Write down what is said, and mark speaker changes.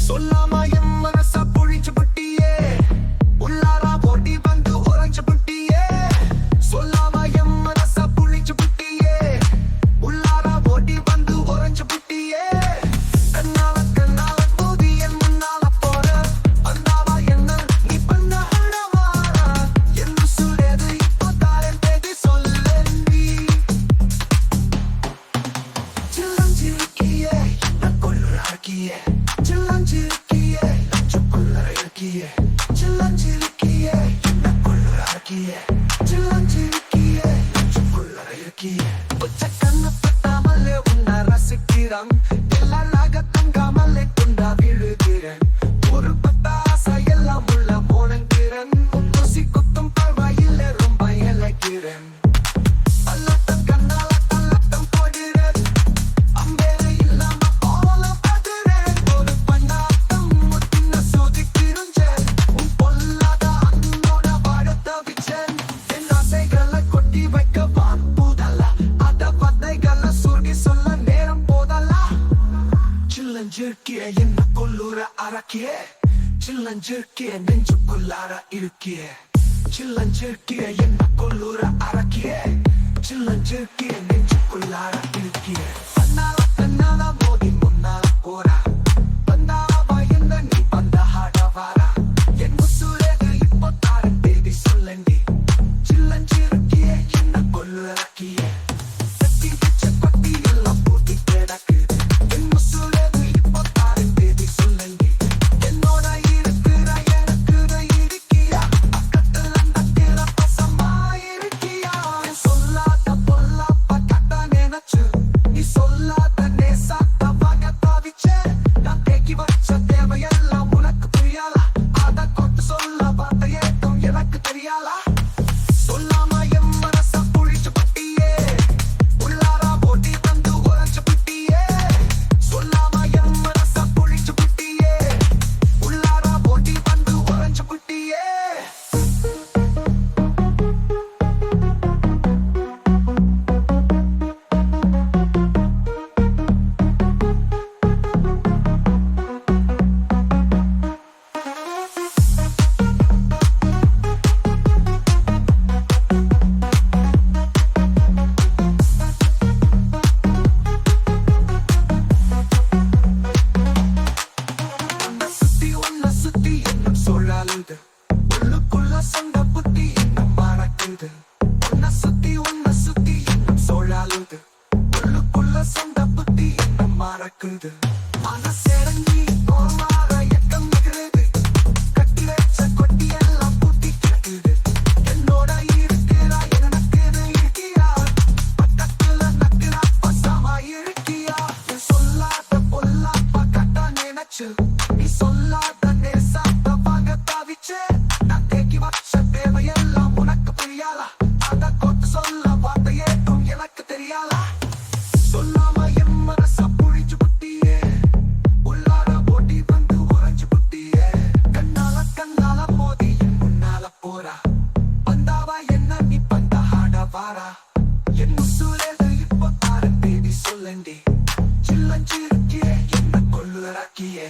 Speaker 1: சொல்லாம என் மனச பொழிச்சு புட்டியே உள்ளாரா போட்டி வந்து உறைஞ்சு புட்டியே சொல்லாம என் மனச பொழிச்சு புட்டியே உள்ளாரா போட்டி வந்து உறைஞ்சு புட்டியே கண்ணால கண்ணால போதி என் முன்னால போற வந்தாவா என்ன நீ பண்ண அடவாரா என்று சொல்லேது இப்போ தாரன் தேடி சொல்ல நீ சில்லஞ்சிருக்கியே என்ன கொள்ளுறாக்கியே சில்லஞ்சிருக்கியே நச்சுக்குள்ளற இருக்கியே சில்லஞ்சிருக்கியே என்ன கொள்ளுறாக்கியே சில்லஞ்சிருக்கியே நச்சுக்குள்ளற இருக்கியே பச்சை கண்ணு பட்டாமலே உன்னை ரசிக்கிறேன் எல்லாராக தங்காமலே கொண்டா விழுகிறேன் ஒரு பத்தாசை எல்லாம் உள்ள போனங்கிறேன் முன்னூசி குத்தும் பரவாயில்லை ரொம்ப இழைக்கிறேன் பல்லட்டம் கண்ணால பல்லட்டம் போடுறேன் அம்பேரை இல்லாம போல பார்க்கிறேன் ஒரு பண்ணாட்டம் முத்தின சோதிக்கிறேன் உன் பொல்லாத அண்ணோட வாழ தவிச்சேன் என் ஆசைகளை கொட்டி வைக்க வான்புதல்ல அத பதைகளை சுருகி சொல்ல நேரம் போதல்ல சில்லஞ்சிருக்கிய என்ன கொல்லுற அரக்கிய சில்லஞ்சிருக்கிய நெஞ்சுக்குள்ளார இருக்கிய சில்லஞ்சிருக்கிய என்ன கொல்லுற அரக்கிய சில்லஞ்சிருக்கிய நெஞ்சுக்குள்ளார இருக்கிய கண்ணால கண்ணால மோதி முன்னால போறா வந்தாவா என்ன நீ வந்த ஆடவாரா என் முசுரேது இப்போ தாரன் தேடி சொல்லண்டி சில்லஞ்சிருக்கிய என்ன கொல்லுறக்கிய சக்தி பிச்சை பட்டி எல்லாம் பூட்டி கிடக்குது என் முசுரேது இப்போ தாரன் தேடி சொல்லண்டி என்னோட இருக்கிற எனக்கு இருக்கியா பக்கத்துல நக்கிற பசமா இருக்கியா சொல்லாத பொல்லாப்ப கட்ட நினைச்சு நீ சொல்லாத நேசாத்த வாங்க தவிச்சே நான் தேக்கி வச்ச தேவையெல்லாம் உனக்கு புரியாலா அத கொட்டு சொல்ல வார்த்தை ஏட்டும் எனக்கு தெரியாலா சொல்லாம என் மனச புழிச்சு புட்டியே உள்ளாரா போட்டி வந்து உறைஞ்சு புட்டியே சொல்லாம என் மனச புழிச்சு புட்டியே உள்ளாரா போட்டி வந்து உறைஞ்சு புட்டியே உன்னை சுத்தி இன்னும் சொல்லாலுது உள்ளுக்குள்ள சொந்த புத்தி இன்னும் மறக்குது உன்னை சுத்தி இன்னும் சொல்லாலுது உள்ளுக்குள்ள சொந்த புத்தி இன்னும் மறக்குது மனசெரங்கி போமாற எக்கம் நிகழுது கட்டி வச்ச கொட்டி எல்லாம் பூட்டி கிடக்குது என்னோட இருக்கிறா எனக்கு இருக்கியா பக்கத்துல நக்கிற பசமா இருக்கியா சொல்லாத பொல்லாப்ப கட்ட நினைச்சு நீ சொல்லாத நேசாத்த வாங்க தவிச்சே நான் தேக்கி வச்ச தேவையெல்லாம் உனக்கு புரியாலா அத கொட்டு சொல்ல வார்த்தை ஏட்டும் எனக்கு தெரியாலா சொல்லாம என் மனச புழிச்சு புட்டியே உள்ளார போட்டி வந்து உறைஞ்சு புட்டியே கண்ணால கண்ணால மோதி என் முன்னால போறா வந்தாவா என்ன நீ பந்த ஆடவாரா என் முசுரேது இப்போ தாரன் தேடி சொல்லண்டி சில்லஞ்சிருக்கியே என்ன கொள்ளுறாக்கியே